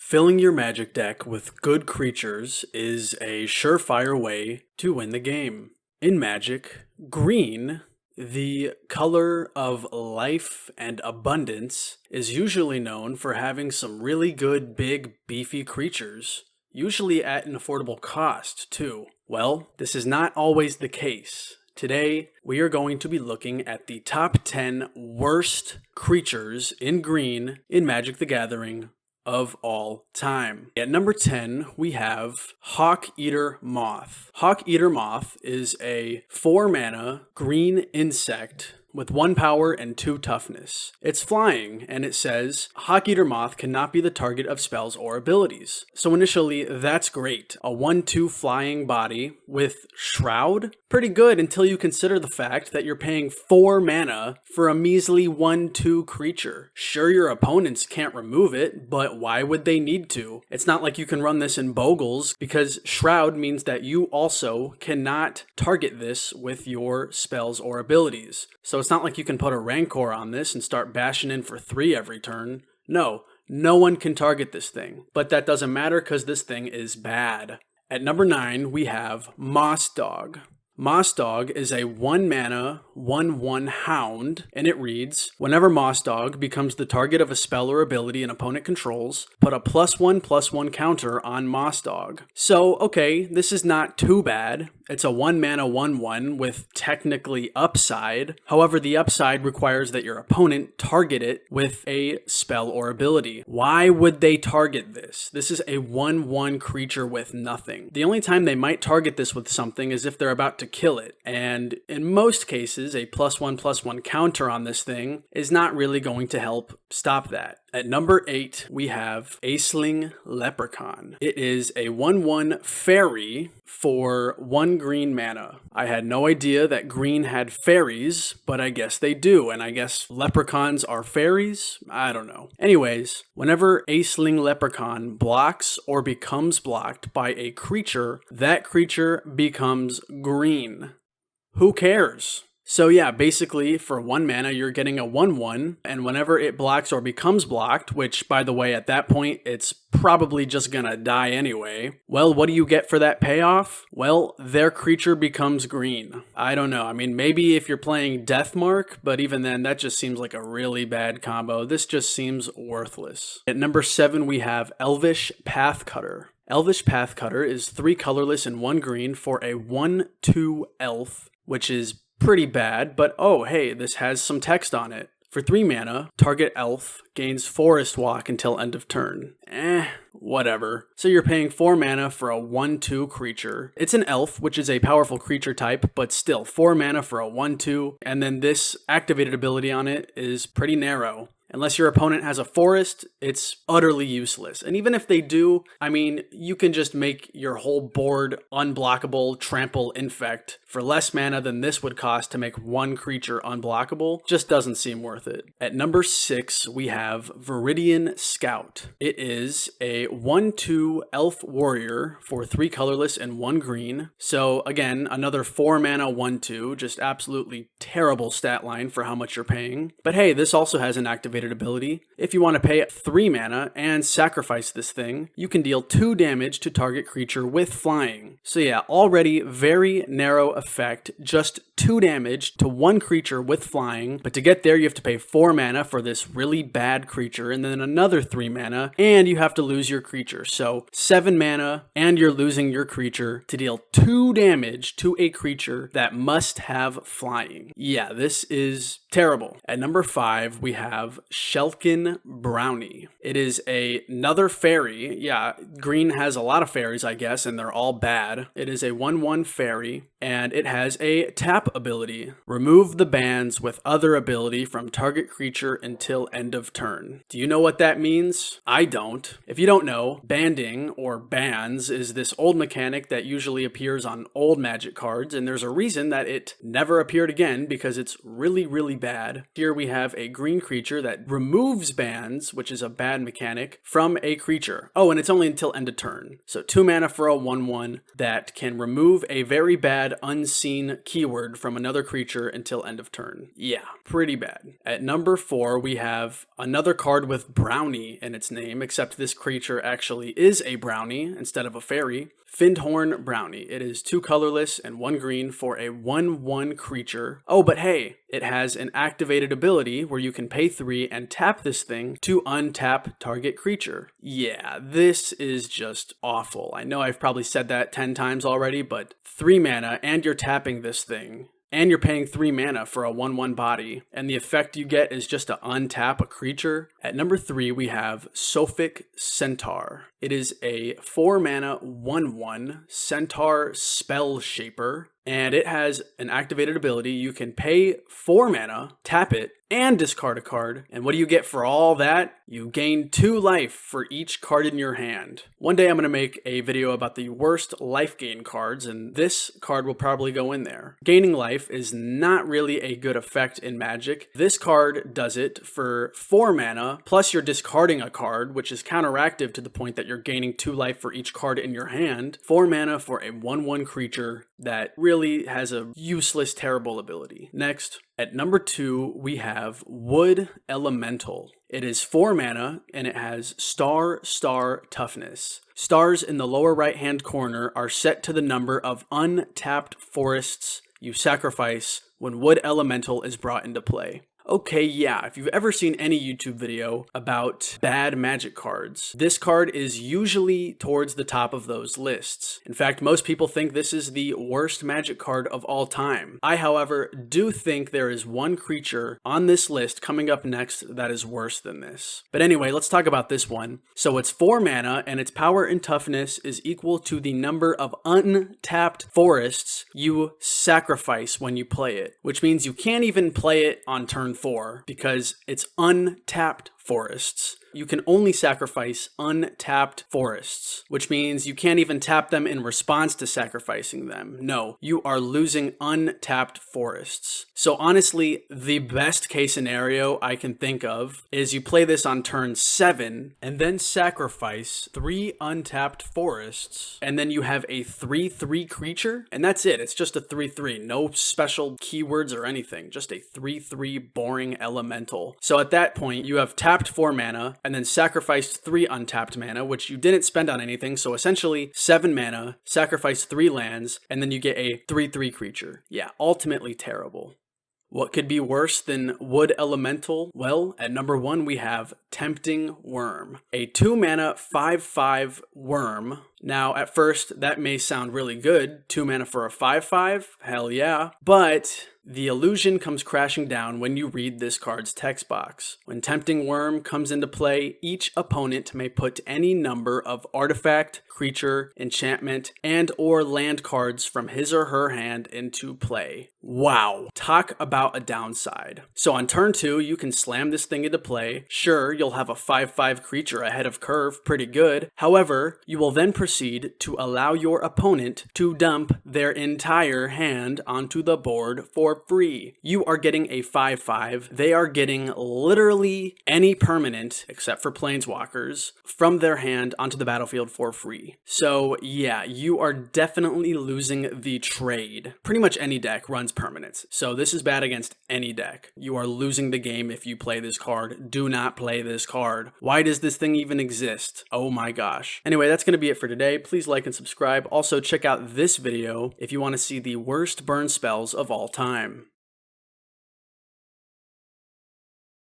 Filling your magic deck with good creatures is a surefire way to win the game. In Magic, green, the color of life and abundance, is usually known for having some really good, big, beefy creatures, usually at an affordable cost, too. Well, this is not always the case. Today, we are going to be looking at the top 10 worst creatures in green in Magic the Gathering of all time. At number 10, we have Hawkeater Moth. Hawkeater Moth is a 4-mana green insect with 1 power and 2 toughness. It's flying, and it says, Hawkeater Moth cannot be the target of spells or abilities. So initially, that's great. A 1/2 flying body with Shroud? Pretty good until you consider the fact that you're paying 4 mana for a measly 1/2 creature. Sure, your opponents can't remove it, but why would they need to? It's not like you can run this in Bogles, because Shroud means that you also cannot target this with your spells or abilities. So it's not like you can put a Rancor on this and start bashing in for 3 every turn. No one can target this thing. But that doesn't matter because this thing is bad. At number 9, we have Mossdog. Mossdog is a 1-mana, 1/1 hound, and it reads, whenever Mossdog becomes the target of a spell or ability an opponent controls, put a +1/+1 counter on Mossdog. So, okay, this is not too bad. It's a 1-mana, 1/1 with technically upside. However, the upside requires that your opponent target it with a spell or ability. Why would they target this? This is a 1/1 creature with nothing. The only time they might target this with something is if they're about to kill it. And in most cases, a +1/+1 counter on this thing is not really going to help stop that. At number 8, we have Aisling Leprechaun. It is a 1/1 fairy for 1 green mana. I had no idea that green had fairies, but I guess they do, and I guess leprechauns are fairies? I don't know. Anyways, whenever Aisling Leprechaun blocks or becomes blocked by a creature, that creature becomes green. Who cares? So yeah, basically for 1 mana, you're getting a 1/1, and whenever it blocks or becomes blocked, which by the way, at that point, it's probably just gonna die anyway, well, what do you get for that payoff? Well, their creature becomes green. I don't know, I mean, maybe if you're playing Deathmark, but even then, that just seems like a really bad combo. This just seems worthless. At number 7, we have Elvish Pathcutter. Elvish Pathcutter is 3 colorless and 1 green for a 1/2 elf, which is pretty bad, but oh hey, this has some text on it. For 3 mana, target elf gains Forest Walk until end of turn. Whatever. So you're paying 4 mana for a 1/2 creature. It's an elf, which is a powerful creature type, but still 4 mana for a 1/2, and then this activated ability on it is pretty narrow. Unless your opponent has a forest, it's utterly useless. And even if they do, I mean, you can just make your whole board unblockable, trample, infect for less mana than this would cost to make 1 creature unblockable. Just doesn't seem worth it. At number 6, we have Viridian Scout. It is a 1/2 elf warrior for 3 colorless and 1 green. So again, another 4 mana 1/2, just absolutely terrible stat line for how much you're paying. But hey, this also has an activated ability. If you want to pay 3 mana and sacrifice this thing, you can deal 2 damage to target creature with flying. So yeah, already very narrow effect, just 2 damage to 1 creature with flying, but to get there you have to pay 4 mana for this really bad creature, and then another 3 mana, and you have to lose your creature. So 7 mana, and you're losing your creature to deal 2 damage to a creature that must have flying. Yeah, this is terrible. At number 5, we have Shelkin Brownie. It is another fairy. Yeah, green has a lot of fairies, I guess, and they're all bad. It is a 1/1 fairy, and it has a tap ability. Remove the bans with other ability from target creature until end of turn. Do you know what that means? I don't. If you don't know, banding, or bans, is this old mechanic that usually appears on old Magic cards, and there's a reason that it never appeared again, because it's really, really bad. Here we have a green creature that that removes bans, which is a bad mechanic, from a creature. Oh, and it's only until end of turn. So 2 mana for a 1/1 that can remove a very bad unseen keyword from another creature until end of turn. Yeah, pretty bad. At number 4, we have another card with Brownie in its name, except this creature actually is a brownie instead of a fairy. Fyndhorn Brownie. It is 2 colorless and 1 green for a 1/1 creature. Oh, but hey, it has an activated ability where you can pay 3 and tap this thing to untap target creature. Yeah, this is just awful. I know I've probably said that 10 times already, but 3 mana and you're tapping this thing. And you're paying 3 mana for a 1/1 body, and the effect you get is just to untap a creature. At number 3, we have Sophic Centaur. It is a 4 mana 1/1 Centaur Spell Shaper, and it has an activated ability. You can pay 4 mana, tap it, and discard a card. And what do you get for all that? You gain 2 life for each card in your hand. One day I'm going to make a video about the worst life gain cards, and this card will probably go in there. Gaining life is not really a good effect in Magic. This card does it for 4 mana, plus you're discarding a card, which is counteractive to the point that you're gaining 2 life for each card in your hand. 4 mana for a 1/1 creature that really has a useless, terrible ability. Next, at number 2, we have Wood Elemental. It is 4 mana, and it has star toughness. Stars in the lower right-hand corner are set to the number of untapped forests you sacrifice when Wood Elemental is brought into play. Okay, yeah, if you've ever seen any YouTube video about bad Magic cards, this card is usually towards the top of those lists. In fact, most people think this is the worst Magic card of all time. I, however, do think there is one creature on this list coming up next that is worse than this. But anyway, let's talk about this one. So it's 4 mana, and its power and toughness is equal to the number of untapped forests you sacrifice when you play it, which means you can't even play it on turn 4 because it's untapped forests. You can only sacrifice untapped forests, which means you can't even tap them in response to sacrificing them. No, you are losing untapped forests. So honestly, the best case scenario I can think of is you play this on turn 7 and then sacrifice 3 untapped forests, and then you have a 3/3 creature, and that's it. It's just a 3/3. No special keywords or anything. Just a 3/3 boring elemental. So at that point, you have tapped 4 mana, and then sacrificed 3 untapped mana, which you didn't spend on anything, so essentially 7 mana, sacrifice 3 lands, and then you get a 3/3 creature. Yeah, ultimately terrible. What could be worse than Wood Elemental? Well, at number 1 we have Tempting Wurm, a 2 mana 5/5 Wurm. Now, at first, that may sound really good. 2 mana for a 5/5? Hell yeah. But the illusion comes crashing down when you read this card's text box. When Tempting Wurm comes into play, each opponent may put any number of artifact, creature, enchantment, and or land cards from his or her hand into play. Wow. Talk about a downside. So on turn 2, you can slam this thing into play. Sure, you'll have a 5/5 creature ahead of curve, pretty good. However, you will then proceed to allow your opponent to dump their entire hand onto the board for free. You are getting a 5/5. They are getting literally any permanent, except for planeswalkers, from their hand onto the battlefield for free. So yeah, you are definitely losing the trade. Pretty much any deck runs permanents, so this is bad against any deck. You are losing the game if you play this card. Do not play this card. Why does this thing even exist? Oh my gosh. Anyway, that's going to be it for today. Please like and subscribe. Also, check out this video if you want to see the worst burn spells of all time.